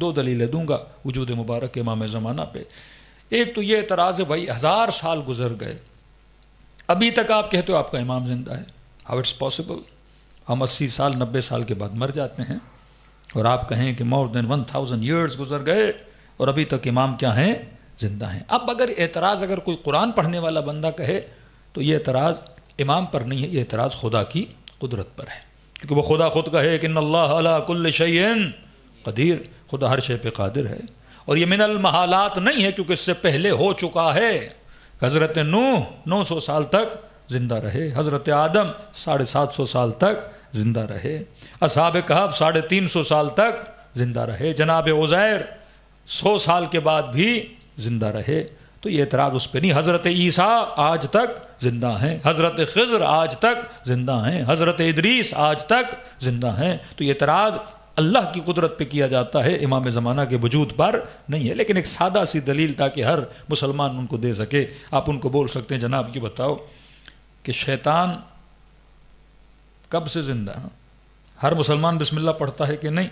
دو دلیلیں دوں گا وجود مبارک امام زمانہ پہ۔ ایک تو یہ اعتراض ہے بھائی 1000 سال گزر گئے، ابھی تک آپ کہتے ہو آپ کا امام زندہ ہے، ہاؤ اٹس پاسبل؟ ہم 80 سال 90 سال کے بعد مر جاتے ہیں اور آپ کہیں کہ مور دین 1000 ایئرز گزر گئے اور ابھی تک امام کیا ہیں؟ زندہ ہیں۔ اب اگر کوئی قرآن پڑھنے والا بندہ کہے تو یہ اعتراض امام پر نہیں ہے، یہ اعتراض خدا کی قدرت پر ہے، کیونکہ وہ خدا خود کہے کہ ان اللہ علی کل شیء قدیر، خدا ہر شے پہ قادر ہے، اور یہ من المحالات نہیں ہے کیونکہ اس سے پہلے ہو چکا ہے۔ حضرت نوح 900 سال تک زندہ رہے، حضرت آدم 750 سال تک زندہ رہے، اصحاب کہف 350 سال تک زندہ رہے، جناب عزیر 100 سال کے بعد بھی زندہ رہے، تو یہ اعتراض اس پہ نہیں۔ حضرت عیسیٰ آج تک زندہ ہیں، حضرت خضر آج تک زندہ ہیں، حضرت ادریس آج تک زندہ ہیں، تو یہ اعتراض اللہ کی قدرت پہ کیا جاتا ہے، امام زمانہ کے وجود پر نہیں ہے۔ لیکن ایک سادہ سی دلیل تاکہ ہر مسلمان ان کو دے سکے، آپ ان کو بول سکتے ہیں جناب یہ بتاؤ کہ شیطان کب سے زندہ ہے؟ ہر مسلمان بسم اللہ پڑھتا ہے کہ نہیں؟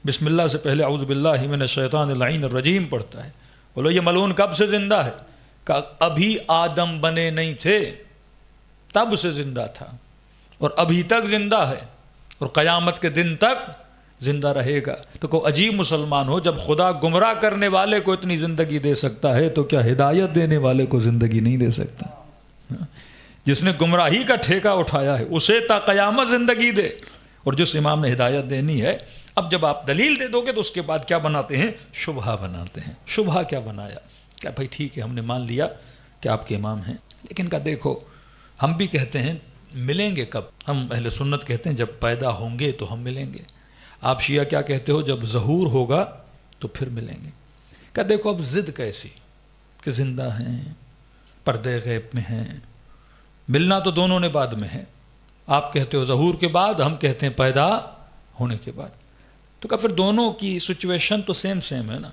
بسم اللہ سے پہلے اعوذ باللہ من الشیطان اللعین الرجیم پڑھتا ہے۔ بولو یہ ملعون کب سے زندہ ہے؟ کہ ابھی آدم بنے نہیں تھے تب سے زندہ تھا، اور ابھی تک زندہ ہے، اور قیامت کے دن تک زندہ رہے گا۔ تو کوئی عجیب مسلمان ہو، جب خدا گمراہ کرنے والے کو اتنی زندگی دے سکتا ہے تو کیا ہدایت دینے والے کو زندگی نہیں دے سکتا؟ جس نے گمراہی کا ٹھیکہ اٹھایا ہے اسے تا قیامت زندگی دے، اور جس امام نے ہدایت دینی ہے۔ اب جب آپ دلیل دے دو گے تو اس کے بعد کیا بناتے ہیں؟ شبہہ بناتے ہیں۔ شبہہ کیا بنایا؟ کیا بھائی ٹھیک ہے ہم نے مان لیا کہ آپ کے امام ہیں، لیکن کا دیکھو ہم بھی کہتے ہیں ملیں گے کب؟ ہم اہل سنت کہتے ہیں جب پیدا ہوں گے تو ہم ملیں گے۔ آپ شیعہ کیا کہتے ہو؟ جب ظہور ہوگا تو پھر ملیں گے۔ کہ دیکھو اب ضد کیسی کہ زندہ ہیں، پردے غیب میں ہیں، ملنا تو دونوں نے بعد میں ہے۔ آپ کہتے ہو ظہور کے بعد، ہم کہتے ہیں پیدا ہونے کے بعد، تو کہ پھر دونوں کی سچویشن تو سیم ہے نا،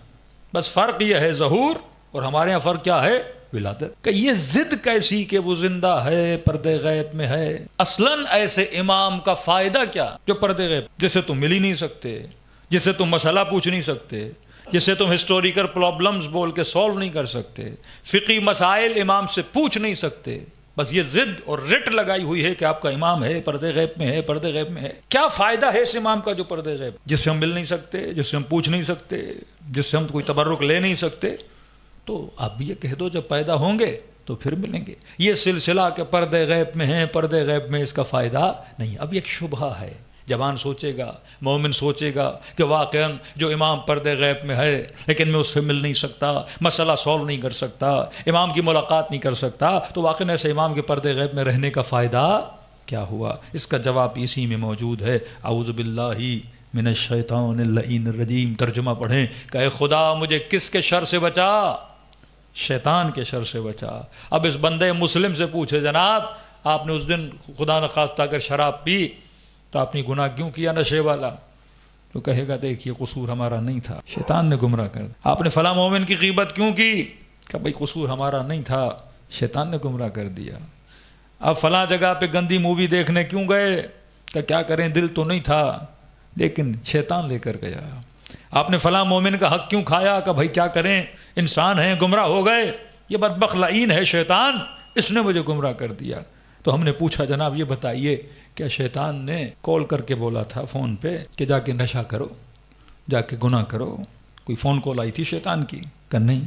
بس فرق یہ ہے ظہور، اور ہمارے ہاں فرق کیا ہے؟ ولادت۔ کہ یہ ضد کیسی کہ وہ زندہ ہے پردے غیب میں ہے؟ اصلاً ایسے امام کا فائدہ کیا جو پردے غیب، جسے تم مل ہی نہیں سکتے، جسے تم مسئلہ پوچھ نہیں سکتے، جسے تم ہسٹوریکل پرابلمز بول کے سولو نہیں کر سکتے، فقی مسائل امام سے پوچھ نہیں سکتے، بس یہ ضد اور رٹ لگائی ہوئی ہے کہ آپ کا امام ہے، پردے غیب میں ہے، پردے غیب میں ہے۔ کیا فائدہ ہے اس امام کا جو پردے غیب، جس سے ہم مل نہیں سکتے، جس سے ہم پوچھ نہیں سکتے، جس سے ہم کوئی تبرک لے نہیں سکتے؟ تو آپ بھی یہ کہہ دو جب پیدا ہوں گے تو پھر ملیں گے۔ یہ سلسلہ کہ پردے غیب میں ہیں، پردے غیب میں، اس کا فائدہ نہیں۔ اب ایک شبہہ ہے، جوان سوچے گا، مومن سوچے گا کہ واقعاً جو امام پردے غیب میں ہے لیکن میں اس سے مل نہیں سکتا، مسئلہ سولو نہیں کر سکتا، امام کی ملاقات نہیں کر سکتا، تو واقعاً ایسے امام کے پردے غیب میں رہنے کا فائدہ کیا ہوا؟ اس کا جواب اسی میں موجود ہے۔ اعوذ باللہ من الشیطان اللعین الرجیم، ترجمہ پڑھیں کہ اے خدا مجھے کس کے شر سے بچا؟ شیطان کے شر سے بچا۔ اب اس بندے مسلم سے پوچھے جناب آپ نے اس دن خدا نخواستہ اگر شراب پی تو آپ نے گناہ کیوں کیا نشے والا؟ تو کہے گا دیکھیے قصور ہمارا نہیں تھا، شیطان نے گمراہ کر دیا۔ آپ نے فلاں مومن کی غیبت کیوں کی؟ کہ بھائی قصور ہمارا نہیں تھا، شیطان نے گمراہ کر دیا۔ آپ فلاں جگہ پہ گندی مووی دیکھنے کیوں گئے؟ کہ کیا کریں دل تو نہیں تھا لیکن شیطان لے کر گیا۔ آپ نے فلاں مومن کا حق کیوں کھایا؟ کہ بھائی کیا کریں انسان ہیں، گمراہ ہو گئے، یہ بدبخت لعین ہے شیطان، اس نے مجھے گمراہ کر دیا۔ تو ہم نے پوچھا جناب یہ بتائیے کیا شیطان نے کال کر کے بولا تھا فون پہ کہ جا کے نشہ کرو، جا کے گناہ کرو؟ کوئی فون کال آئی تھی شیطان کی؟ کہ نہیں،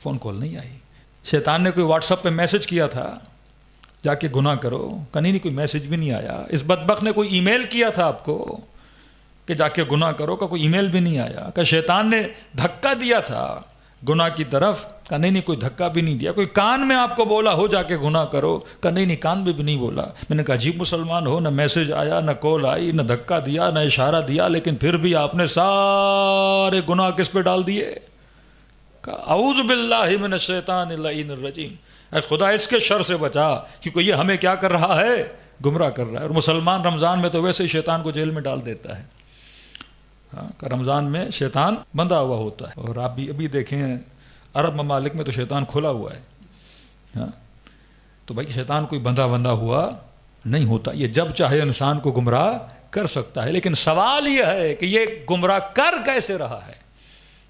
فون کال نہیں آئی۔ شیطان نے کوئی واٹس ایپ پہ میسج کیا تھا جا کے گناہ کرو؟ کہ نہیں کوئی میسج بھی نہیں آیا۔ اس بدبخت نے کوئی ای میل کیا تھا آپ کو کہ جا کے گناہ کرو؟ کا کوئی ای میل بھی نہیں آیا۔ کہ شیطان نے دھکا دیا تھا گناہ کی طرف؟ کہ نہیں کوئی دھکا بھی نہیں دیا۔ کوئی کان میں آپ کو بولا ہو جا کے گناہ کرو؟ کہ نہیں کان میں بھی نہیں بولا۔ میں نے کہا عجیب مسلمان ہو، نہ میسج آیا، نہ کال آئی، نہ دھکا دیا، نہ اشارہ دیا، لیکن پھر بھی آپ نے سارے گناہ کس پہ ڈال دیے؟ کہ اعوذ باللہ من الشیطان اللعین الرجیم، اے خدا اس کے شر سے بچا، کیونکہ یہ ہمیں کیا کر رہا ہے؟ گمراہ کر رہا ہے۔ اور مسلمان رمضان میں تو ویسے ہی شیطان کو جیل میں ڈال دیتا ہے۔ کہ رمضان میں شیطان بندھا ہوا ہوتا ہے، اور آپ بھی ابھی دیکھیں عرب ممالک میں تو شیطان کھلا ہوا ہے۔ تو بھائی شیطان کوئی بندھا ہوا نہیں ہوتا، یہ جب چاہے انسان کو گمراہ کر سکتا ہے، لیکن سوال یہ ہے کہ یہ گمراہ کر کیسے رہا ہے؟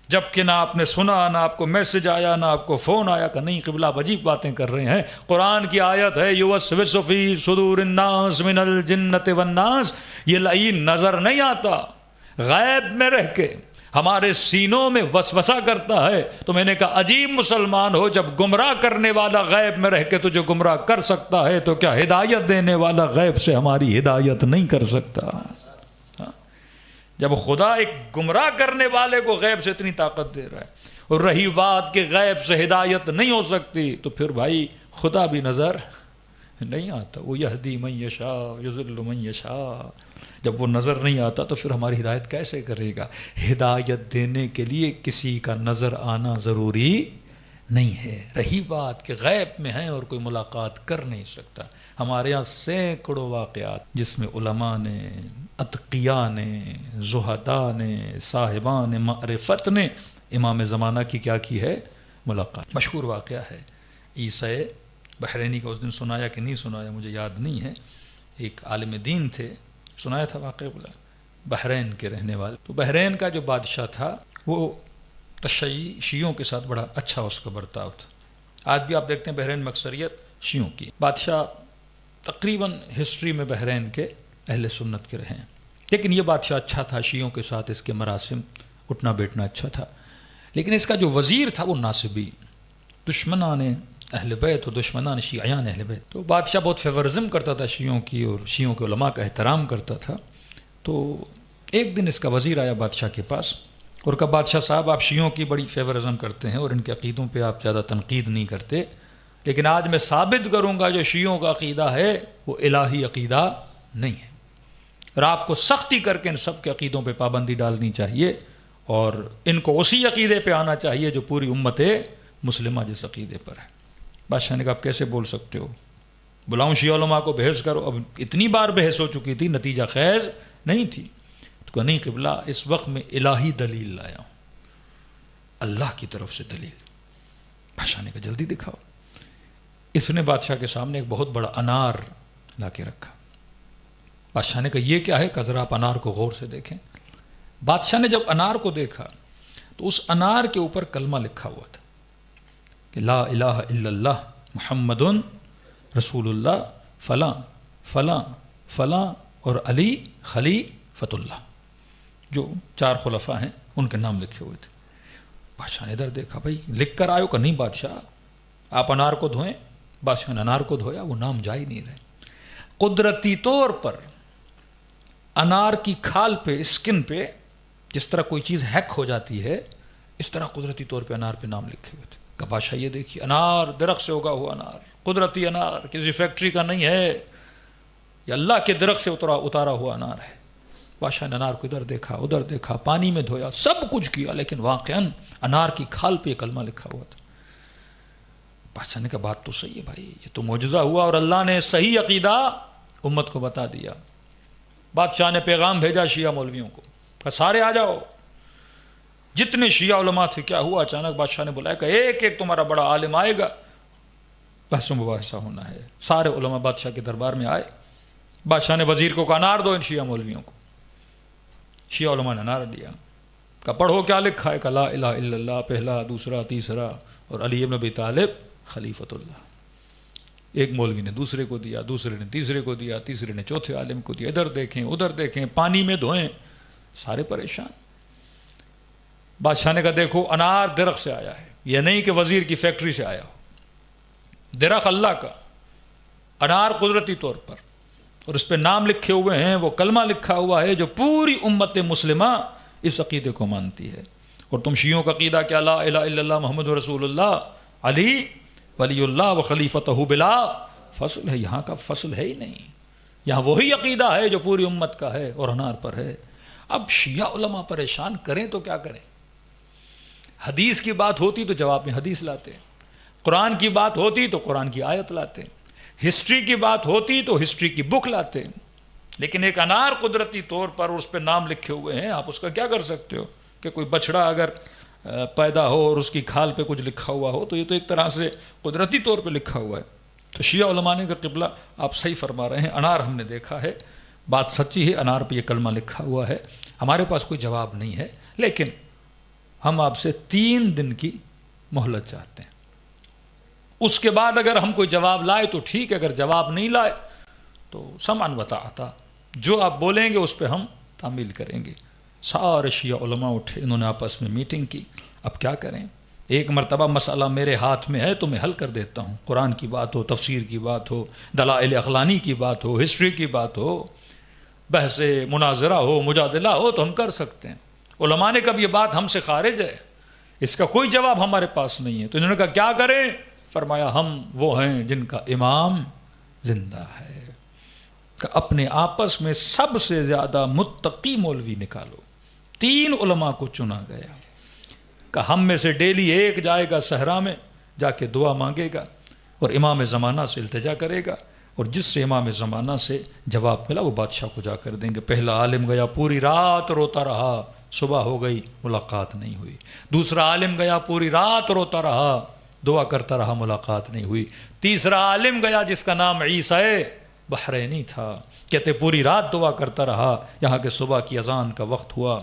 جبکہ نہ آپ نے سنا، نہ آپ کو میسج آیا، نہ آپ کو فون آیا کہ نہیں قبلہ آپ عجیب باتیں کر رہے ہیں. قرآن کی آیت ہے یوسوس فی صدور الناس من الجنۃ والناس. یہ نظر نہیں آتا، غیب میں رہ کے ہمارے سینوں میں وسوسہ کرتا ہے. تو میں نے کہا عجیب مسلمان ہو، جب گمراہ کرنے والا غیب میں رہ کے تجھے گمراہ کر سکتا ہے تو کیا ہدایت دینے والا غیب سے ہماری ہدایت نہیں کر سکتا؟ جب خدا ایک گمراہ کرنے والے کو غیب سے اتنی طاقت دے رہا ہے، اور رہی بات کہ غیب سے ہدایت نہیں ہو سکتی، تو پھر بھائی خدا بھی نظر نہیں آتا. وہ یہدی من یشاء یضل من یشاء. جب وہ نظر نہیں آتا تو پھر ہماری ہدایت کیسے کرے گا؟ ہدایت دینے کے لیے کسی کا نظر آنا ضروری نہیں ہے. رہی بات کہ غیب میں ہیں اور کوئی ملاقات کر نہیں سکتا. ہمارے یہاں سینکڑوں واقعات جس میں علماء نے، اتقیاء نے، زہداء نے، صاحبان معرفت نے امام زمانہ کی کیا کی ہے؟ ملاقات. مشہور واقعہ ہے عیسیٰ بحرینی کا. اس دن سنایا کہ نہیں سنایا مجھے یاد نہیں ہے. ایک عالم دین تھے، سنایا تھا واقعہ، بولا بحرین کے رہنے والے. تو بحرین کا جو بادشاہ تھا وہ تشیعی شیعوں کے ساتھ بڑا اچھا اس کا برتاؤ تھا. آج بھی آپ دیکھتے ہیں بحرین میں اکثریت شیعوں کی. بادشاہ تقریباً ہسٹری میں بحرین کے اہل سنت کے رہے ہیں، لیکن یہ بادشاہ اچھا تھا، شیعوں کے ساتھ اس کے مراسم اٹھنا بیٹھنا اچھا تھا. لیکن اس کا جو وزیر تھا وہ ناصبی، دشمنان اہل بیت اور دشمنان شیعیان اہل بیت. تو بادشاہ بہت فیورزم کرتا تھا شیعوں کی، اور شیعوں کے علماء کا احترام کرتا تھا. تو ایک دن اس کا وزیر آیا بادشاہ کے پاس اور کہا بادشاہ صاحب آپ شیعوں کی بڑی فیورزم کرتے ہیں اور ان کے عقیدوں پہ آپ زیادہ تنقید نہیں کرتے، لیکن آج میں ثابت کروں گا جو شیعوں کا عقیدہ ہے وہ الہی عقیدہ نہیں ہے، اور آپ کو سختی کر کے ان سب کے عقیدوں پہ پابندی ڈالنی چاہیے اور ان کو اسی عقیدے پہ آنا چاہیے جو پوری امت مسلمہ جس عقیدے پر ہے. بادشاہ نے کہا آپ کیسے بول سکتے ہو، بلاؤں شیعہ علماء کو بحث کرو. اب اتنی بار بحث ہو چکی تھی، نتیجہ خیز نہیں تھی. تو کہا نہیں قبلہ اس وقت میں الہی دلیل لایا ہوں، اللہ کی طرف سے دلیل. بادشاہ نے کہا جلدی دکھاؤ. اس نے بادشاہ کے سامنے ایک بہت بڑا انار لا کے رکھا. بادشاہ نے کہا یہ کیا ہے؟ کہ ذرا آپ انار کو غور سے دیکھیں. بادشاہ نے جب انار کو دیکھا تو اس انار کے اوپر کلمہ لکھا ہوا تھا کہ لا الہ الا اللہ محمد رسول اللہ فلاں فلاں فلاں اور علی خلیفۃ اللہ، جو 4 خلفاء ہیں ان کے نام لکھے ہوئے تھے. بادشاہ نے ادھر دیکھا، بھائی لکھ کر آئے ہو کہ نہیں بادشاہ آپ انار کو دھوئیں. بادشاہ نے انار کو دھویا، وہ نام جا ہی نہیں رہے. قدرتی طور پر انار کی کھال پہ، اسکن پہ جس طرح کوئی چیز ہیک ہو جاتی ہے، اس طرح قدرتی طور پہ انار پہ نام لکھے ہوئے تھے. کہ بادشاہ یہ دیکھیے انار درخت سے اگا ہوا انار، قدرتی انار، کسی فیکٹری کا نہیں ہے، یہ اللہ کے درخت سے اتارا ہوا انار ہے. بادشاہ نے انار کو ادھر دیکھا ادھر دیکھا، پانی میں دھویا، سب کچھ کیا، لیکن واقعاً انار کی کھال پہ کلمہ لکھا ہوا تھا. بادشاہ نے کہا بات تو صحیح ہے بھائی، یہ تو معجزہ ہوا اور اللہ نے صحیح عقیدہ امت کو بتا دیا. بادشاہ نے پیغام بھیجا شیعہ مولویوں کو، کہا سارے آ جاؤ. جتنے شیعہ علماء تھے، کیا ہوا اچانک بادشاہ نے بلایا کہ ایک ایک تمہارا بڑا عالم آئے گا، بحث و مباحثہ ہونا ہے. سارے علماء بادشاہ کے دربار میں آئے. بادشاہ نے وزیر کو کہا انار دو ان شیعہ مولویوں کو. شیعہ علماء نے انار دیا. کہا پڑھو کیا لکھا ہے؟ کہ لا الہ الا اللہ پہلا دوسرا تیسرا اور علی ابن ابی طالب خلیفۃ اللہ. ایک مولوی نے دوسرے کو دیا، دوسرے نے تیسرے کو دیا، تیسرے نے چوتھے عالم کو دیا. ادھر دیکھیں ادھر دیکھیں، پانی میں دھوئیں، سارے پریشان. بادشاہ نے کہا دیکھو انار درخت سے آیا ہے، یہ نہیں کہ وزیر کی فیکٹری سے آیا ہو، درخت اللہ کا، انار قدرتی طور پر، اور اس پہ نام لکھے ہوئے ہیں، وہ کلمہ لکھا ہوا ہے جو پوری امت مسلمہ اس عقیدے کو مانتی ہے. اور تم شیعوں کا عقیدہ کیا؟ لا الہ الا اللہ محمد رسول اللہ علی ولی اللہ و خلیفتہ بلا فصل ہے. یہاں کا فصل ہے ہی نہیں، یہاں وہی عقیدہ ہے جو پوری امت کا ہے اور انار پر ہے. اب شیعہ علماء پریشان کریں تو کیا کریں؟ حدیث کی بات ہوتی تو جواب میں حدیث لاتے، قرآن کی بات ہوتی تو قرآن کی آیت لاتے، ہسٹری کی بات ہوتی تو ہسٹری کی بک لاتے. لیکن ایک انار قدرتی طور پر اور اس پہ نام لکھے ہوئے ہیں، آپ اس کا کیا کر سکتے ہو؟ کہ کوئی بچڑا اگر پیدا ہو اور اس کی کھال پہ کچھ لکھا ہوا ہو تو یہ تو ایک طرح سے قدرتی طور پہ لکھا ہوا ہے. تو شیعہ علماء نے کہا قبلہ آپ صحیح فرما رہے ہیں، انار ہم نے دیکھا ہے، بات سچی ہے، انار پہ یہ کلمہ لکھا ہوا ہے، ہمارے پاس کوئی جواب نہیں ہے، لیکن ہم آپ سے 3 دن کی مہلت چاہتے ہیں. اس کے بعد اگر ہم کوئی جواب لائے تو ٹھیک ہے، اگر جواب نہیں لائے تو سمعن و طاعتا، جو آپ بولیں گے اس پہ ہم تعمیل کریں گے. سارے شیعہ علماء اٹھے، انہوں نے آپس میں میٹنگ کی. اب کیا کریں؟ ایک مرتبہ مسئلہ میرے ہاتھ میں ہے تو میں حل کر دیتا ہوں. قرآن کی بات ہو، تفسیر کی بات ہو، دلائل عقلانی کی بات ہو، ہسٹری کی بات ہو، بحث مناظرہ ہو، مجادلہ ہو تو ہم کر سکتے ہیں. علماء نے کب یہ بات ہم سے خارج ہے، اس کا کوئی جواب ہمارے پاس نہیں ہے. تو انہوں نے کہا کیا کریں؟ فرمایا ہم وہ ہیں جن کا امام زندہ ہے. کہ اپنے آپس میں سب سے زیادہ متقی مولوی نکالو. 3 علماء کو چنا گیا کہ ہم میں سے ڈیلی ایک جائے گا صحرا میں، جا کے دعا مانگے گا اور امام زمانہ سے التجا کرے گا، اور جس سے امام زمانہ سے جواب ملا وہ بادشاہ کو جا کر دیں گے. پہلا عالم گیا، پوری رات روتا رہا، صبح ہو گئی ملاقات نہیں ہوئی. دوسرا عالم گیا، پوری رات روتا رہا، دعا کرتا رہا، ملاقات نہیں ہوئی. تیسرا عالم گیا جس کا نام عیسیٰ بحرینی تھا، کہتے پوری رات دعا کرتا رہا، یہاں کے صبح کی اذان کا وقت ہوا.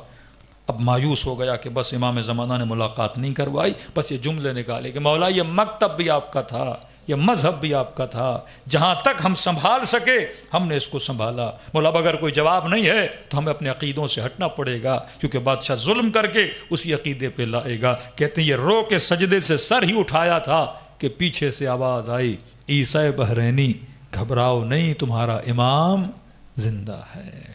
اب مایوس ہو گیا کہ بس امام زمانہ نے ملاقات نہیں کروائی. بس یہ جملے نکالے کہ مولا یہ مکتب بھی آپ کا تھا، یہ مذہب بھی آپ کا تھا، جہاں تک ہم سنبھال سکے ہم نے اس کو سنبھالا. مولا اگر کوئی جواب نہیں ہے تو ہمیں اپنے عقیدوں سے ہٹنا پڑے گا، کیونکہ بادشاہ ظلم کر کے اسی عقیدے پہ لائے گا. کہتے ہیں یہ رو کے سجدے سے سر ہی اٹھایا تھا کہ پیچھے سے آواز آئی، عیسیٰ بحرینی گھبراؤ نہیں، تمہارا امام زندہ ہے.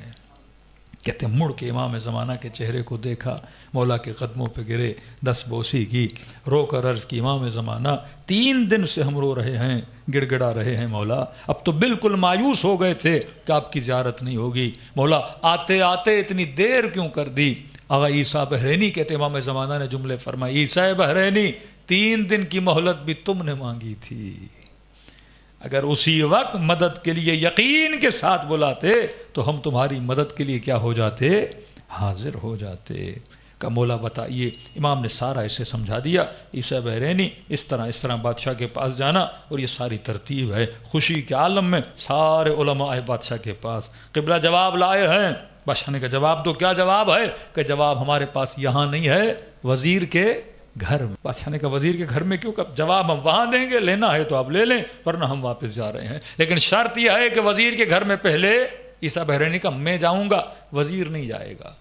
کہتے مڑ کے امام زمانہ کے چہرے کو دیکھا، مولا کے قدموں پہ گرے، 10 بوسی کی، رو کر عرض کی امام زمانہ 3 دن سے ہم رو رہے ہیں، گڑ گڑا رہے ہیں مولا. اب تو بالکل مایوس ہو گئے تھے کہ آپ کی زیارت نہیں ہوگی. مولا آتے آتے اتنی دیر کیوں کر دی؟ آغا عیسیٰ بحرینی کہتے امام زمانہ نے جملے فرمائے، عیسیٰ بحرینی 3 دن کی مہلت بھی تم نے مانگی تھی. اگر اسی وقت مدد کے لیے یقین کے ساتھ بلاتے تو ہم تمہاری مدد کے لیے کیا ہو جاتے؟ حاضر ہو جاتے. کہ مولا بتائیے. امام نے سارا اسے سمجھا دیا. عیسیٰ بحرینی اس طرح بادشاہ کے پاس جانا، اور یہ ساری ترتیب ہے. خوشی کے عالم میں سارے علماء آئے بادشاہ کے پاس. قبلہ جواب لائے ہیں. بادشاہ نے کہا جواب دو. کیا جواب ہے؟ کہ جواب ہمارے پاس یہاں نہیں ہے، وزیر کے گھر میں. بادشاہ نے کہا وزیر کے گھر میں کیوں؟ کہ جواب ہم وہاں دیں گے، لینا ہے تو آپ لے لیں، ورنہ ہم واپس جا رہے ہیں. لیکن شرط یہ ہے کہ وزیر کے گھر میں پہلے عیسیٰ بحرینی کا میں جاؤں گا، وزیر نہیں جائے گا.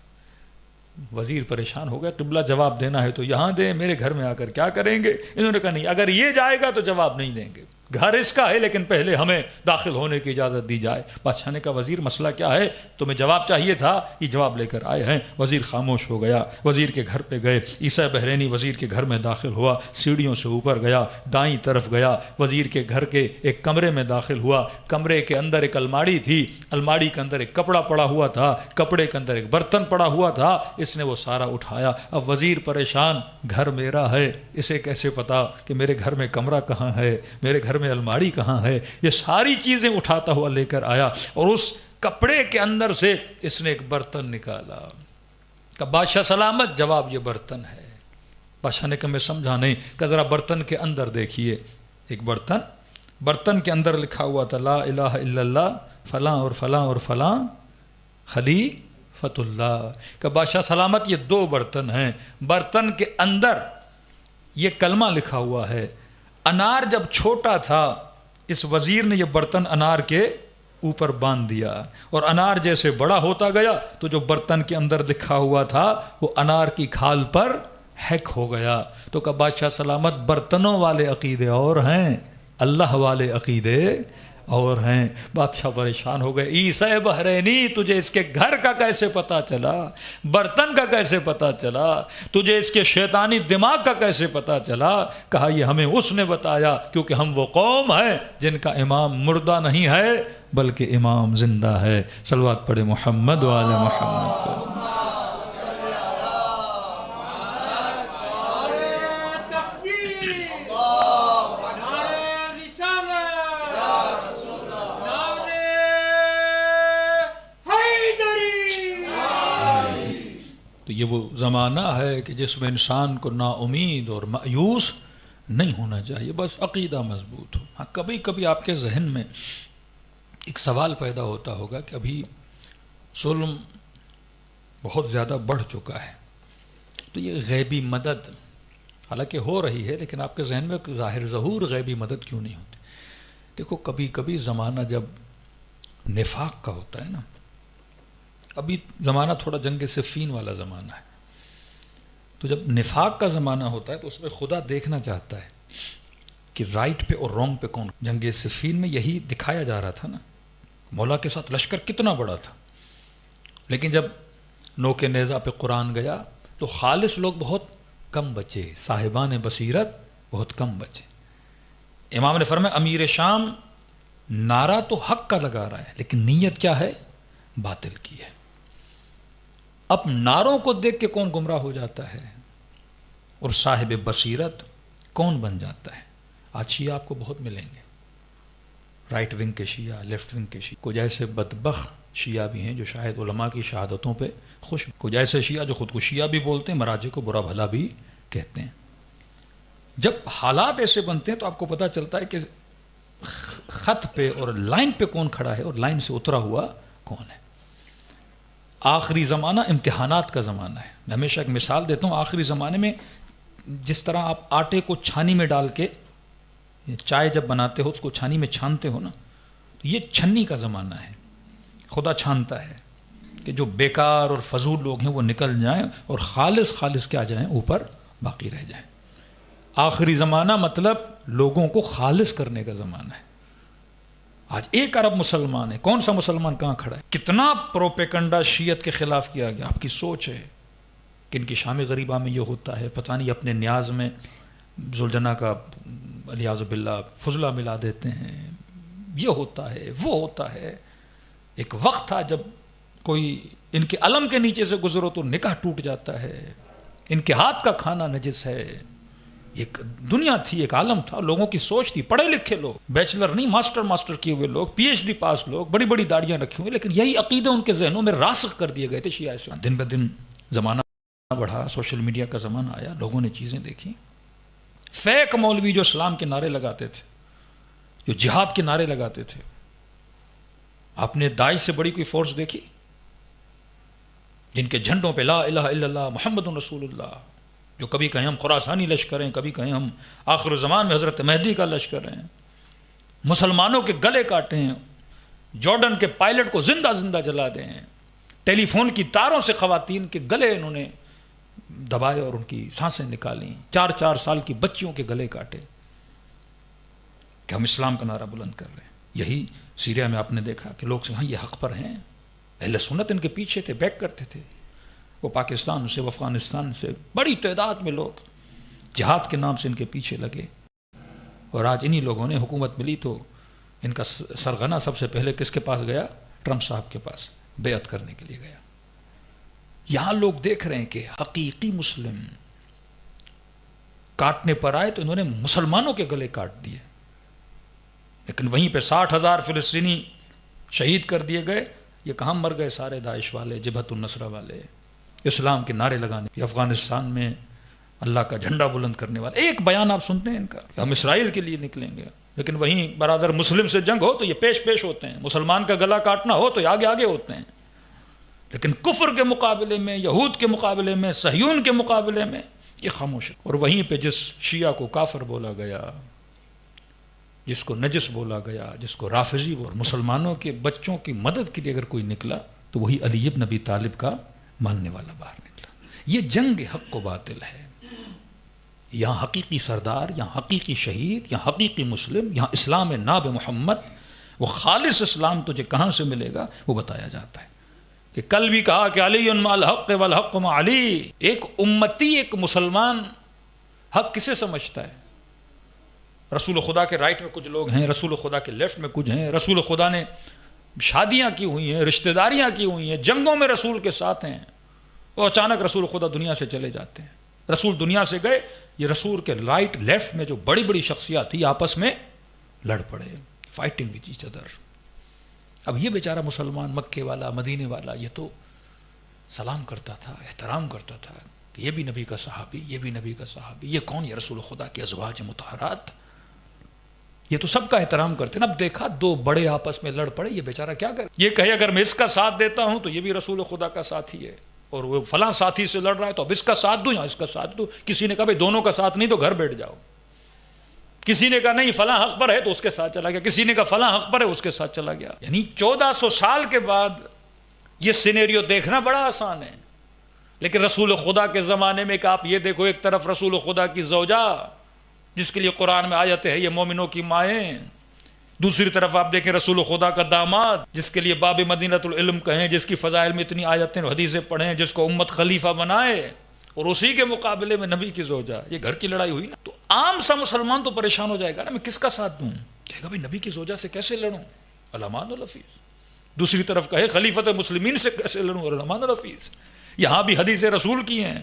وزیر پریشان ہو گیا، قبلہ جواب دینا ہے تو یہاں دیں، میرے گھر میں آ کر کیا کریں گے؟ انہوں نے کہا نہیں، اگر یہ جائے گا تو جواب نہیں دیں گے، گھر اس کا ہے لیکن پہلے ہمیں داخل ہونے کی اجازت دی جائے. بادشاہ نے کہا وزیر مسئلہ کیا ہے؟ تمہیں جواب چاہیے تھا، یہ جواب لے کر آئے ہیں. وزیر خاموش ہو گیا. وزیر کے گھر پہ گئے. عیسیٰ بحرینی وزیر کے گھر میں داخل ہوا، سیڑھیوں سے اوپر گیا، دائیں طرف گیا، وزیر کے گھر کے ایک کمرے میں داخل ہوا. کمرے کے اندر ایک الماڑی تھی، الماڑی کے اندر ایک کپڑا پڑا ہوا تھا، کپڑے کے اندر ایک برتن پڑا ہوا تھا. اس نے وہ سارا اٹھایا. اب وزیر پریشان، گھر میرا ہے، اسے کیسے پتا کہ میرے گھر میں کمرہ کہاں ہے، میرے گھر میں الماڑی کہاں ہے؟ یہ ساری چیزیں اٹھاتا ہوا لے کر آیا، اور اس کپڑے کے اندر سے اس نے ایک برتن نکالا. کہ بادشاہ سلامت، جواب یہ برتن ہے. بادشاہ نے کہا میں سمجھا نہیں. کہ ذرا برتن کے اندر دیکھیے. ایک برتن کے اندر لکھا ہوا تھا لا الہ الا اللہ فلاں اور فلاں اور فلاں خلیفۃ اللہ. کہ بادشاہ سلامت یہ 2 برتن ہیں. برتن کے اندر یہ کلمہ لکھا ہوا ہے. انار جب چھوٹا تھا اس وزیر نے یہ برتن انار کے اوپر باندھ دیا، اور انار جیسے بڑا ہوتا گیا تو جو برتن کے اندر لکھا ہوا تھا وہ انار کی کھال پر ہیک ہو گیا. تو کہ بادشاہ سلامت برتنوں والے عقیدے اور ہیں، اللہ والے عقیدے اور ہیں. بادشاہ پریشان ہو گئے. عیسیٰ بحرینی تجھے اس کے گھر کا کیسے پتا چلا؟ برتن کا کیسے پتا چلا؟ تجھے اس کے شیطانی دماغ کا کیسے پتا چلا؟ کہا یہ ہمیں اس نے بتایا، کیونکہ ہم وہ قوم ہیں جن کا امام مردہ نہیں ہے بلکہ امام زندہ ہے. صلوات پڑھے محمد و آل محمد پر. تو یہ وہ زمانہ ہے کہ جس میں انسان کو نا امید اور مایوس نہیں ہونا چاہیے، بس عقیدہ مضبوط ہو. ہاں کبھی کبھی آپ کے ذہن میں ایک سوال پیدا ہوتا ہوگا کہ ابھی ظلم بہت زیادہ بڑھ چکا ہے، تو یہ غیبی مدد حالانکہ ہو رہی ہے، لیکن آپ کے ذہن میں ظاہر ظہور غیبی مدد کیوں نہیں ہوتی؟ دیکھو کبھی کبھی زمانہ جب نفاق کا ہوتا ہے نا، ابھی زمانہ تھوڑا جنگ صفین والا زمانہ ہے، تو جب نفاق کا زمانہ ہوتا ہے تو اس میں خدا دیکھنا چاہتا ہے کہ رائٹ پہ اور رونگ پہ کون. جنگ صفین میں یہی دکھایا جا رہا تھا نا، مولا کے ساتھ لشکر کتنا بڑا تھا، لیکن جب نوک نیزہ پہ قرآن گیا تو خالص لوگ بہت کم بچے، صاحبان بصیرت بہت کم بچے. امام نے فرمایا امیر شام نعرہ تو حق کا لگا رہا ہے لیکن نیت کیا ہے؟ باطل کی ہے. اب نعروں کو دیکھ کے کون گمراہ ہو جاتا ہے اور صاحب بصیرت کون بن جاتا ہے؟ آج شیعہ آپ کو بہت ملیں گے، رائٹ ونگ کے شیعہ، لیفٹ ونگ کے شیعہ. کچھ ایسے بدبخت شیعہ بھی ہیں جو شاید علماء کی شہادتوں پہ خوش، کچھ ایسے شیعہ جو خود کو شیعہ بھی بولتے ہیں، مراجع کو برا بھلا بھی کہتے ہیں. جب حالات ایسے بنتے ہیں تو آپ کو پتہ چلتا ہے کہ خط پہ اور لائن پہ کون کھڑا ہے اور لائن سے اترا ہوا کون ہے. آخری زمانہ امتحانات کا زمانہ ہے. میں ہمیشہ ایک مثال دیتا ہوں، آخری زمانے میں جس طرح آپ آٹے کو چھانی میں ڈال کے چائے جب بناتے ہو اس کو چھانی میں چھانتے ہو نا، تو یہ چھنی کا زمانہ ہے. خدا چھانتا ہے کہ جو بیکار اور فضول لوگ ہیں وہ نکل جائیں اور خالص کیا جائیں، اوپر باقی رہ جائیں. آخری زمانہ مطلب لوگوں کو خالص کرنے کا زمانہ ہے. آج 1 ارب مسلمان ہے، کون سا مسلمان کہاں کھڑا ہے؟ کتنا پروپیکنڈا شیعت کے خلاف کیا گیا. آپ کی سوچ ہے کہ ان کی شام غریبہ میں یہ ہوتا ہے، پتہ نہیں اپنے نیاز میں ذوالجنہ کا الیاذ باللہ فضلہ ملا دیتے ہیں، یہ ہوتا ہے وہ ہوتا ہے. ایک وقت تھا جب کوئی ان کے علم کے نیچے سے گزرو تو نکاح ٹوٹ جاتا ہے، ان کے ہاتھ کا کھانا نجس ہے. ایک دنیا تھی، ایک عالم تھا، لوگوں کی سوچ تھی، پڑھے لکھے لوگ، بیچلر نہیں ماسٹر کیے ہوئے لوگ، پی ایچ ڈی پاس لوگ، بڑی بڑی داڑیاں رکھی ہوئی، لیکن یہی عقیدے ان کے ذہنوں میں راسخ کر دیے گئے تھے شیعہ اسلام. دن بہ دن زمانہ بڑھا، سوشل میڈیا کا زمانہ آیا، لوگوں نے چیزیں دیکھی. فیک مولوی جو اسلام کے نعرے لگاتے تھے، جو جہاد کے نعرے لگاتے تھے، آپ نے داعش سے بڑی کوئی فورس دیکھی جن کے جھنڈوں پہ لا الہ الا اللہ محمد رسول اللہ، جو کبھی کہیں ہم خراسانی لشکر ہیں، کبھی کہیں ہم آخر زمان میں حضرت مہدی کا لشکر ہیں، مسلمانوں کے گلے کاٹے ہیں، جارڈن کے پائلٹ کو زندہ جلا دیں، ٹیلی فون کی تاروں سے خواتین کے گلے انہوں نے دبائے اور ان کی سانسیں نکالیں، 4 سال کی بچیوں کے گلے کاٹے کہ ہم اسلام کا نعرہ بلند کر رہے ہیں. یہی سیریا میں آپ نے دیکھا کہ لوگ سے ہاں یہ حق پر ہیں، اہل سنت ان کے پیچھے تھے، بیک کرتے تھے. وہ پاکستان سے، افغانستان سے بڑی تعداد میں لوگ جہاد کے نام سے ان کے پیچھے لگے، اور آج انہی لوگوں نے حکومت ملی تو ان کا سرغنہ سب سے پہلے کس کے پاس گیا؟ ٹرمپ صاحب کے پاس بیعت کرنے کے لیے گیا. یہاں لوگ دیکھ رہے ہیں کہ حقیقی مسلم کاٹنے پر آئے تو انہوں نے مسلمانوں کے گلے کاٹ دیے، لیکن وہیں پہ 60,000 فلسطینی شہید کر دیے گئے. یہ کہاں مر گئے سارے داعش والے، جبہت النصرہ والے، اسلام کے نعرے لگانے، افغانستان میں اللہ کا جھنڈا بلند کرنے والے. ایک بیان آپ سنتے ہیں ان کا کہ ہم اسرائیل کے لیے نکلیں گے، لیکن وہیں برادر مسلم سے جنگ ہو تو یہ پیش ہوتے ہیں، مسلمان کا گلا کاٹنا ہو تو یہ آگے ہوتے ہیں. لیکن کفر کے مقابلے میں، یہود کے مقابلے میں، صہیون کے مقابلے میں یہ خاموش ہے. اور وہیں پہ جس شیعہ کو کافر بولا گیا، جس کو نجس بولا گیا، جس کو رافضی، اور مسلمانوں کے بچوں کی مدد کے لیے اگر کوئی نکلا تو وہی علی بن ابی طالب کا ماننے والا باہر نکلا. یہ جنگ حق و باطل ہے. یہاں حقیقی سردار، یہاں حقیقی شہید، یہاں حقیقی مسلم، یہاں اسلام ناب محمد، وہ خالص اسلام تجھے کہاں سے ملے گا وہ بتایا جاتا ہے. کہ کل بھی کہا کہ علی مع الحق والحق مع علی. ایک امتی، ایک مسلمان حق کسے سمجھتا ہے؟ رسول خدا کے رائٹ میں کچھ لوگ ہیں، رسول خدا کے لیفٹ میں کچھ ہیں. رسول خدا نے شادیاں کی ہوئی ہیں، رشتہ داریاں کی ہوئی ہیں، جنگوں میں رسول کے ساتھ ہیں، اور اچانک رسول خدا دنیا سے چلے جاتے ہیں. رسول دنیا سے گئے، یہ رسول کے رائٹ لیفٹ میں جو بڑی بڑی شخصیات تھی آپس میں لڑ پڑے، فائٹنگ وچ ایچ ادر. اب یہ بیچارہ مسلمان مکے والا، مدینے والا، یہ تو سلام کرتا تھا، احترام کرتا تھا کہ یہ بھی نبی کا صحابی، یہ بھی نبی کا صحابی. یہ کون؟ یہ رسول خدا کے ازواج مطہرات، یہ تو سب کا احترام کرتے ہیں. اب دیکھا دو بڑے آپس میں لڑ پڑے، یہ بیچارہ کیا کرے؟ یہ کہے اگر میں اس کا ساتھ دیتا ہوں تو یہ بھی رسول خدا کا ساتھی ہے، اور وہ فلاں ساتھی سے لڑ رہا ہے تو اب اس کا ساتھ دوں یا اس کا ساتھ دوں. کسی نے کہا بھائی دونوں کا ساتھ نہیں تو گھر بیٹھ جاؤ. کسی نے کہا نہیں فلاں حق پر ہے تو اس کے ساتھ چلا گیا. کسی نے کہا فلاں حق پر ہے اس کے ساتھ چلا گیا. یعنی 1400 سال کے بعد یہ سینیریو دیکھنا بڑا آسان ہے. لیکن رسول خدا کے زمانے میں کہ آپ یہ دیکھو، ایک طرف رسول خدا کی زوجہ جس کے لیے قرآن میں آیت ہے یہ مومنوں کی مائیں، دوسری طرف آپ دیکھیں رسول خدا کا داماد جس کے لیے باب مدینۃ العلم کہیں، جس کی فضائل میں اتنی آیتیں حدیثیں پڑھیں، جس کو امت خلیفہ بنائے، اور اسی کے مقابلے میں نبی کی زوجہ. یہ گھر کی لڑائی ہوئی نا. تو عام سا مسلمان تو پریشان ہو جائے گا نا، میں کس کا ساتھ دوں؟ کہے گا بھائی نبی کی زوجہ سے کیسے لڑوں؟ الامان الحفیظ. دوسری طرف کہے خلیفۃ مسلمین سے کیسے لڑوں؟ الامان الحفیظ. یہاں بھی حدیث رسول کی ہیں،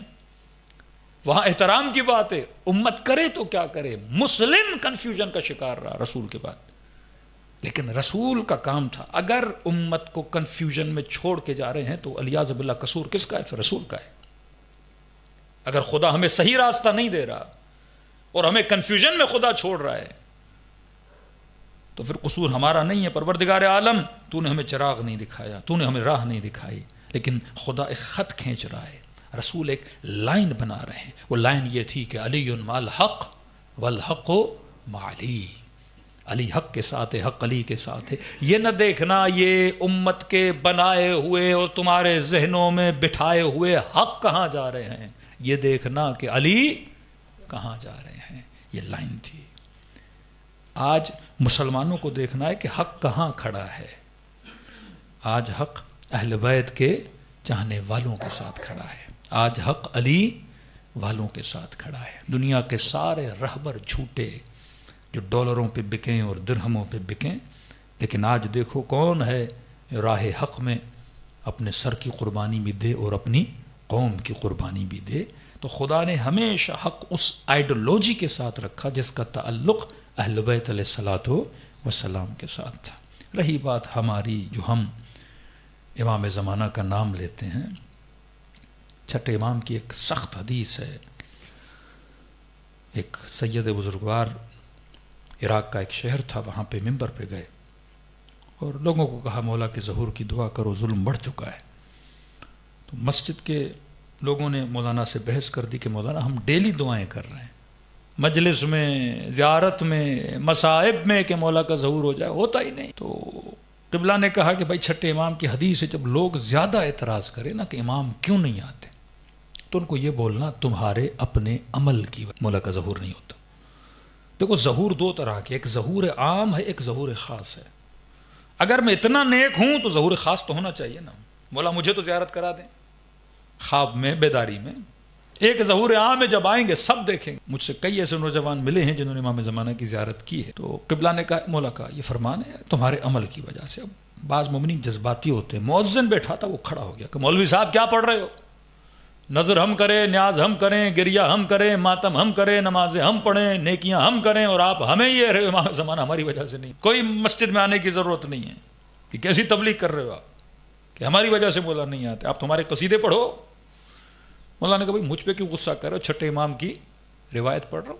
وہاں احترام کی بات ہے. امت کرے تو کیا کرے؟ مسلم کنفیوژن کا شکار رہا رسول کے بعد. لیکن رسول کا کام تھا، اگر امت کو کنفیوژن میں چھوڑ کے جا رہے ہیں تو الیاذ باللہ قصور کس کا ہے؟ پھر رسول کا ہے. اگر خدا ہمیں صحیح راستہ نہیں دے رہا اور ہمیں کنفیوژن میں خدا چھوڑ رہا ہے تو پھر قصور ہمارا نہیں ہے. پروردگار عالم تو نے ہمیں چراغ نہیں دکھایا، تو نے ہمیں راہ نہیں دکھائی، لیکن خدا ایک خط کھینچ رہا ہے، رسول ایک لائن بنا رہے ہیں. وہ لائن یہ تھی کہ علی مع الحق والحق مع علی. علی حق کے ساتھ ہے، حق علی کے ساتھ ہے. یہ نہ دیکھنا یہ امت کے بنائے ہوئے اور تمہارے ذہنوں میں بٹھائے ہوئے حق کہاں جا رہے ہیں، یہ دیکھنا کہ علی کہاں جا رہے ہیں. یہ لائن تھی. آج مسلمانوں کو دیکھنا ہے کہ حق کہاں کھڑا ہے. آج حق اہل بیت کے چاہنے والوں کے ساتھ کھڑا ہے. آج حق علی والوں کے ساتھ کھڑا ہے. دنیا کے سارے رہبر جھوٹے جو ڈالروں پہ بکیں اور درہموں پہ بکیں، لیکن آج دیکھو کون ہے راہ حق میں اپنے سر کی قربانی بھی دے اور اپنی قوم کی قربانی بھی دے. تو خدا نے ہمیشہ حق اس آئیڈیالوجی کے ساتھ رکھا جس کا تعلق اہل بیت علیہ الصلوۃ والسلام کے ساتھ تھا. رہی بات ہماری جو ہم امام زمانہ کا نام لیتے ہیں، چھٹے امام کی ایک سخت حدیث ہے. ایک سید بزرگوار عراق کا ایک شہر تھا، وہاں پہ ممبر پہ گئے اور لوگوں کو کہا مولا کے ظہور کی دعا کرو، ظلم بڑھ چکا ہے. تو مسجد کے لوگوں نے مولانا سے بحث کر دی کہ مولانا ہم ڈیلی دعائیں کر رہے ہیں، مجلس میں، زیارت میں، مصائب میں کہ مولا کا ظہور ہو جائے، ہوتا ہی نہیں. تو قبلہ نے کہا کہ بھائی چھٹے امام کی حدیث ہے، جب لوگ زیادہ اعتراض کریں نا کہ امام کیوں نہیں آتے تو ان کو یہ بولنا تمہارے اپنے عمل کی مولا کا ظہور نہیں ہوتا. دیکھو ظہور دو طرح کے، ایک ظہور عام ہے، ایک ظہور خاص ہے. اگر میں اتنا نیک ہوں تو ظہور خاص تو ہونا چاہیے نا، مولا مجھے تو زیارت کرا دیں خواب میں، بیداری میں. ایک ظہور عام ہے، جب آئیں گے سب دیکھیں گے. مجھ سے کئی ایسے نوجوان ملے ہیں جنہوں نے امام زمانہ کی زیارت کی ہے. تو قبلہ نے کہا مولا کا یہ فرمان ہے تمہارے عمل کی وجہ سے. اب بعض مومنین جذباتی ہوتے ہیں. مؤذن بیٹھا تھا، وہ کھڑا ہو گیا کہ مولوی صاحب کیا پڑھ رہے ہو؟ نظر ہم کریں، نیاز ہم کریں، گریہ ہم کریں، ماتم ہم کریں، نمازیں ہم پڑھیں، نیکیاں ہم کریں، اور آپ ہمیں یہ رہے امام زمانہ ہماری وجہ سے نہیں. کوئی مسجد میں آنے کی ضرورت نہیں ہے. کہ کیسی تبلیغ کر رہے ہو آپ کہ ہماری وجہ سے مولا نہیں آتے، آپ تمہارے قصیدے پڑھو. مولا نے کہا بھائی مجھ پہ کیوں غصہ کر رہے ہو، چھٹے امام کی روایت پڑھ رہا ہوں.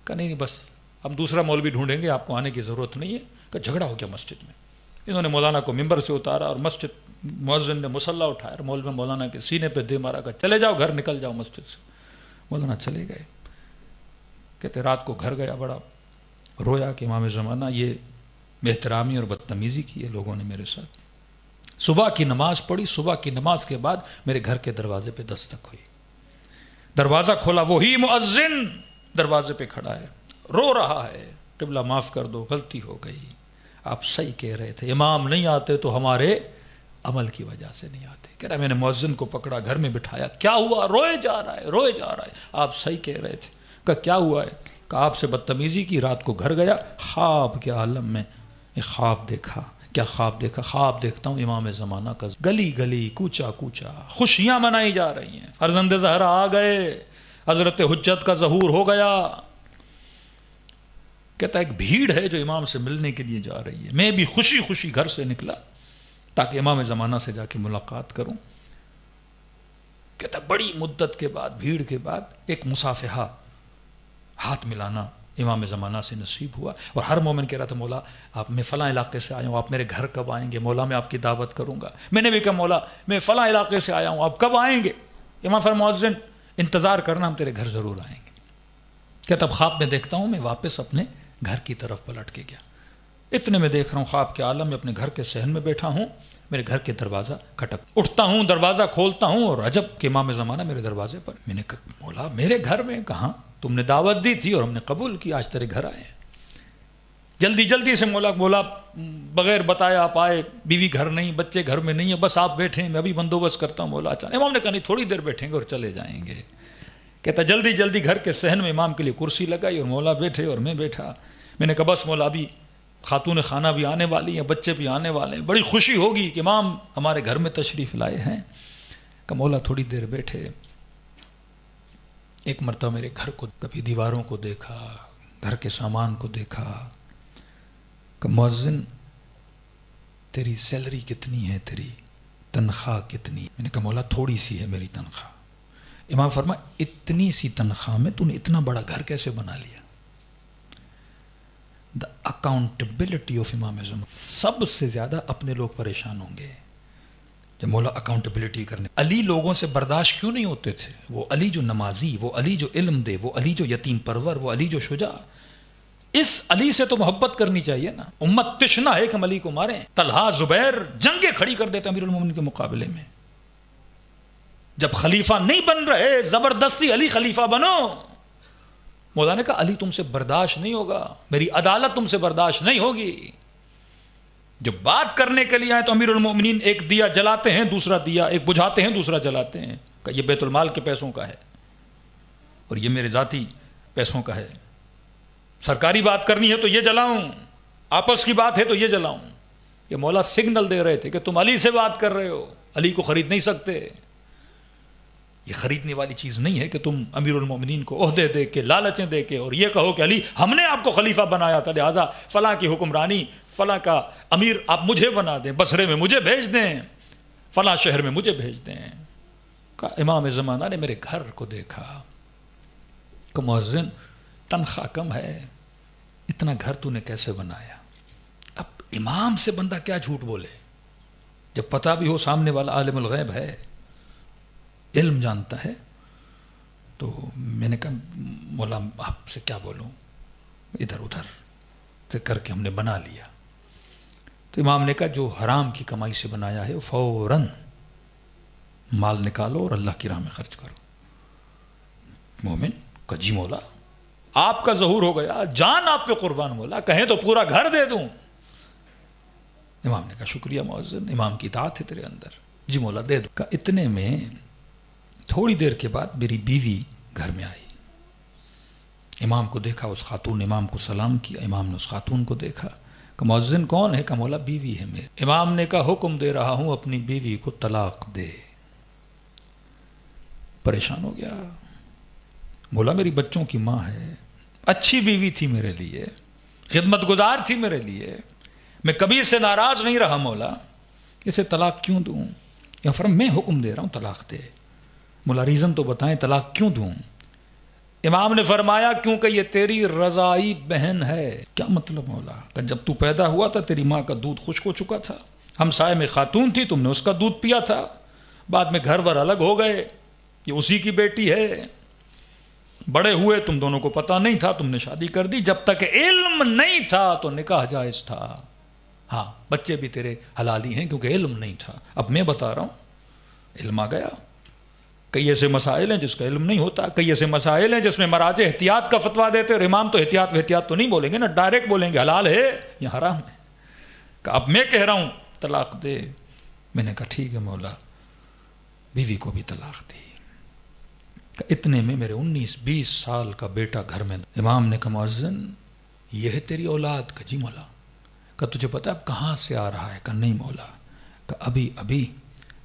کہا نہیں بس ہم دوسرا مولوی ڈھونڈیں گے، آپ کو آنے کی ضرورت نہیں ہے. کہ جھگڑا ہو گیا مسجد میں. انہوں نے مولانا کو ممبر سے اتارا اور مسجد مؤذن نے مصلی اٹھایا اور مولوی مولانا کے سینے پہ دے مارا. کہ چلے جاؤ گھر، نکل جاؤ مسجد سے. مولانا چلے گئے. کہتے رات کو گھر گیا، بڑا رویا کہ امام زمانہ یہ احترامی اور بدتمیزی کی ہے لوگوں نے میرے ساتھ. صبح کی نماز پڑھی. صبح کی نماز کے بعد میرے گھر کے دروازے پہ دستک ہوئی. دروازہ کھولا، وہی مؤذن دروازے پہ کھڑا ہے، رو رہا ہے. قبلہ معاف کر دو، غلطی ہو گئی، آپ صحیح کہہ رہے تھے، امام نہیں آتے تو ہمارے عمل کی وجہ سے نہیں آتے. کہہ رہا میں نے مؤذن کو پکڑا، گھر میں بٹھایا. کیا ہوا؟ روئے جا رہا ہے، روئے جا رہا ہے. آپ صحیح کہہ رہے تھے. کہا کیا ہوا ہے؟ کہ آپ سے بدتمیزی کی. رات کو گھر گیا، خواب کے عالم میں ایک خواب دیکھا. کیا خواب دیکھا؟ خواب دیکھتا ہوں امام زمانہ کا گلی گلی، کوچا کوچا خوشیاں منائی جا رہی ہیں. فرزند زہرا آ گئے، حضرت حجت کا ظہور ہو گیا. کہتا ایک بھیڑ ہے جو امام سے ملنے کے لیے جا رہی ہے. میں بھی خوشی خوشی گھر سے نکلا تاکہ امام زمانہ سے جا کے ملاقات کروں. کہتا بڑی مدت کے بعد، بھیڑ کے بعد ایک مصافحہ، ہاتھ ملانا امام زمانہ سے نصیب ہوا. اور ہر مومن کہہ رہا تھا مولا آپ میں فلاں علاقے سے آیا ہوں, آپ میرے گھر کب آئیں گے؟ مولا میں آپ کی دعوت کروں گا. میں نے بھی کہا مولا میں فلاں علاقے سے آیا ہوں, آپ کب آئیں گے؟ امام فرمایا مؤذن انتظار کرنا, ہم تیرے گھر ضرور آئیں گے. کہتا اب خواب میں دیکھتا ہوں میں واپس اپنے گھر کی طرف پلٹ کے گیا. اتنے میں دیکھ رہا ہوں خواب کے عالم میں اپنے گھر کے صحن میں بیٹھا ہوں, میرے گھر کے دروازہ کھٹک, اٹھتا ہوں دروازہ کھولتا ہوں اور عجب کہ امام زمانہ میرے دروازے پر. میں نے کہا مولا میرے گھر میں؟ کہاں, تم نے دعوت دی تھی اور ہم نے قبول کی, آج تیرے گھر آئے ہیں. جلدی سے مولا بغیر بتایا آپ آئے, بیوی گھر نہیں, بچے گھر میں نہیں ہیں, بس آپ بیٹھے ہیں, میں ابھی بندوبست کرتا ہوں. مولا اچھا. امام نے کہا نہیں تھوڑی دیر بیٹھیں گے اور چلے جائیں گے. کہتا جلدی گھر کے صحن میں امام کے لیے کرسی لگائی اور مولا بیٹھے اور میں بیٹھا. میں نے کہا بس مولا ابھی خاتون خانہ بھی آنے والی ہیں, بچے بھی آنے والے ہیں, بڑی خوشی ہوگی کہ امام ہمارے گھر میں تشریف لائے ہیں. کہ مولا تھوڑی دیر بیٹھے. ایک مرتبہ میرے گھر کو, کبھی دیواروں کو دیکھا, گھر کے سامان کو دیکھا. کہ مؤذن تیری سیلری کتنی ہے, تیری تنخواہ کتنی؟ میں نے کہا مولا تھوڑی سی ہے میری تنخواہ. امام فرمایا اتنی سی تنخواہ میں تو نے اتنا بڑا گھر کیسے بنا لیا؟ دا اکاؤنٹیبلٹی آف امام اعظم. سب سے زیادہ اپنے لوگ پریشان ہوں گے جب مولا اکاؤنٹیبلٹی کرنے. علی لوگوں سے برداشت کیوں نہیں ہوتے تھے؟ وہ علی جو نمازی, وہ علی جو علم دے, وہ علی جو یتیم پرور, وہ علی جو شجاع. اس علی سے تو محبت کرنی چاہیے نا. امت تشنا ہے کہ ہم علی کو ماریں. طلحہ زبیر جنگیں کھڑی کر دیتے امیر المومنین کے مقابلے میں. جب خلیفہ نہیں بن رہے زبردستی علی خلیفہ بنو. مولا نے کہا علی تم سے برداشت نہیں ہوگا, میری عدالت تم سے برداشت نہیں ہوگی. جب بات کرنے کے لیے آئے تو امیر المومنین ایک دیا جلاتے ہیں, دوسرا دیا ایک بجھاتے ہیں, دوسرا جلاتے ہیں. کہ یہ بیت المال کے پیسوں کا ہے اور یہ میرے ذاتی پیسوں کا ہے. سرکاری بات کرنی ہے تو یہ جلاؤں, آپس کی بات ہے تو یہ جلاؤں. یہ مولا سگنل دے رہے تھے کہ تم علی سے بات کر رہے ہو, علی کو خرید نہیں سکتے. یہ خریدنے والی چیز نہیں ہے کہ تم امیر المومنین کو عہدے دے کے, لالچیں دے کے اور یہ کہو کہ علی ہم نے آپ کو خلیفہ بنایا تھا, لہٰذا فلاں کی حکمرانی, فلاں کا امیر آپ مجھے بنا دیں, بصرے میں مجھے بھیج دیں, فلاں شہر میں مجھے بھیج دیں. کہ امام زمانہ نے میرے گھر کو دیکھا. کہ مؤذن تنخواہ کم ہے, اتنا گھر تو نے کیسے بنایا؟ اب امام سے بندہ کیا جھوٹ بولے جب پتہ بھی ہو سامنے والا عالم الغیب ہے, علم جانتا ہے. تو میں نے کہا مولا آپ سے کیا بولوں, ادھر ادھر سے کر کے ہم نے بنا لیا. تو امام نے کہا جو حرام کی کمائی سے بنایا ہے فوراً مال نکالو اور اللہ کی راہ میں خرچ کرو. مومن کہ جی مولا آپ کا ظہور ہو گیا, جان آپ پہ قربان. مولا کہیں تو پورا گھر دے دوں. امام نے کہا شکریہ مؤذن, امام کی اطاعت ہے تیرے اندر. جی مولا دے دو. کہا اتنے میں تھوڑی دیر کے بعد میری بیوی گھر میں آئی. امام کو دیکھا, اس خاتون نے امام کو سلام کیا, امام نے اس خاتون کو دیکھا. کہ مؤذن کون ہے؟ کہ مولا بیوی ہے میرے. امام نے کہا حکم دے رہا ہوں اپنی بیوی کو طلاق دے. پریشان ہو گیا. مولا میری بچوں کی ماں ہے, اچھی بیوی تھی میرے لیے, خدمت گزار تھی میرے لیے, میں کبھی سے ناراض نہیں رہا. مولا اسے طلاق کیوں دوں؟ یا فرم میں حکم دے رہا ہوں طلاق دے. مولا ریزن تو بتائیں طلاق کیوں دوں؟ امام نے فرمایا کیونکہ یہ تیری رضائی بہن ہے. کیا مطلب مولا؟ کہ جب تو پیدا ہوا تھا تیری ماں کا دودھ خشک ہو چکا تھا, ہمسائے میں خاتون تھی, تم نے اس کا دودھ پیا تھا, بعد میں گھر ور الگ ہو گئے, یہ اسی کی بیٹی ہے. بڑے ہوئے تم دونوں کو پتہ نہیں تھا, تم نے شادی کر دی. جب تک علم نہیں تھا تو نکاح جائز تھا. ہاں بچے بھی تیرے حلالی ہیں کیونکہ علم نہیں تھا. اب میں بتا رہا ہوں علم آ گیا. کئی ایسے مسائل ہیں جس کا علم نہیں ہوتا, کئی ایسے مسائل ہیں جس میں مراجع احتیاط کا فتویٰ دیتے, اور امام تو احتیاط تو نہیں بولیں گے نا, ڈائریکٹ بولیں گے حلال ہے یا حرام ہے. کہ اب میں کہہ رہا ہوں طلاق دے. میں نے کہا ٹھیک ہے مولا. بیوی کو بھی طلاق دی. اتنے میں میرے 19-20 سال کا بیٹا گھر میں. امام نے کہا مؤذن یہ ہے تیری اولاد؟ کہ جی مولا. کہ تجھے پتا اب کہاں سے آ رہا ہے؟ کہ نہیں مولا. کہ ابھی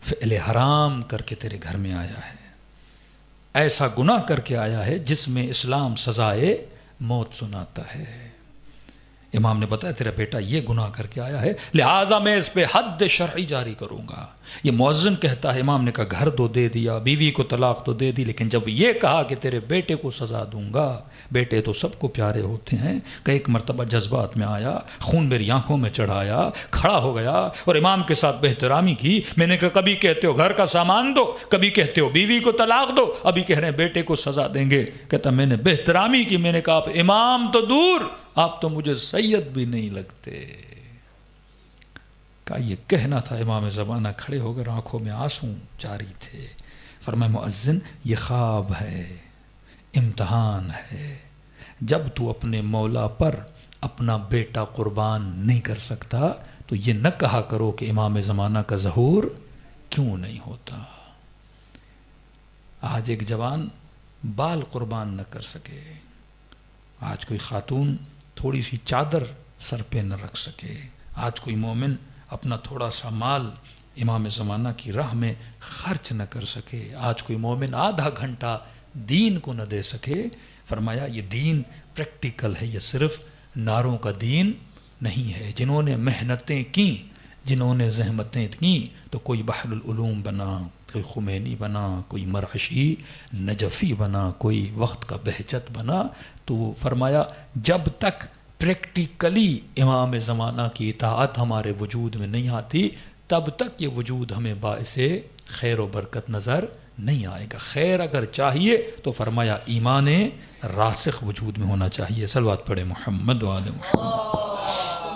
فعل حرام کر کے تیرے گھر میں آیا ہے, ایسا گناہ کر کے آیا ہے جس میں اسلام سزائے موت سناتا ہے. امام نے بتایا تیرا بیٹا یہ گناہ کر کے آیا ہے، لہٰذا میں اس پہ حد شرعی جاری کروں گا۔ یہ مؤذن کہتا ہے امام نے کہا گھر تو دے دیا، بیوی کو طلاق تو دے دی، لیکن جب یہ کہا کہ تیرے بیٹے کو سزا دوں گا، بیٹے تو سب کو پیارے ہوتے ہیں، کہ ایک مرتبہ جذبات میں آیا، خون میری آنکھوں میں چڑھایا، کھڑا ہو گیا اور امام کے ساتھ بہترامی کی۔ میں نے کہا کبھی کہتے ہو گھر کا سامان دو، کبھی کہتے ہو بیوی کو طلاق دو، ابھی کہہ رہے ہیں بیٹے کو سزا دیں گے۔ کہتا میں نے بہترامی کی، میں نے کہا آپ امام تو دور، آپ تو مجھے سید بھی نہیں لگتے۔ کہا یہ کہنا تھا امام زمانہ، کھڑے ہو کر آنکھوں میں آنسو جاری تھے۔ فرمایا مؤذن یہ خواب ہے، امتحان ہے، جب تو اپنے مولا پر اپنا بیٹا قربان نہیں کر سکتا تو یہ نہ کہا کرو کہ امام زمانہ کا ظہور کیوں نہیں ہوتا۔ آج ایک جوان بال قربان نہ کر سکے، آج کوئی خاتون تھوڑی سی چادر سر پہ نہ رکھ سکے، آج کوئی مومن اپنا تھوڑا سا مال امام زمانہ کی راہ میں خرچ نہ کر سکے، آج کوئی مومن آدھا گھنٹہ دین کو نہ دے سکے۔ فرمایا یہ دین پریکٹیکل ہے، یہ صرف نعروں کا دین نہیں ہے۔ جنہوں نے محنتیں کیں، جنہوں نے زحمتیں کیں، تو کوئی بحر العلوم بنا، کوئی خمینی بنا، کوئی مرعشی نجفی بنا، کوئی وقت کا بہجت بنا۔ تو فرمایا جب تک پریکٹیکلی امام زمانہ کی اطاعت ہمارے وجود میں نہیں آتی، تب تک یہ وجود ہمیں باعث خیر و برکت نظر نہیں آئے گا۔ خیر اگر چاہیے تو فرمایا ایمان راسخ وجود میں ہونا چاہیے۔ صلوات پڑھے محمد و آل محمد۔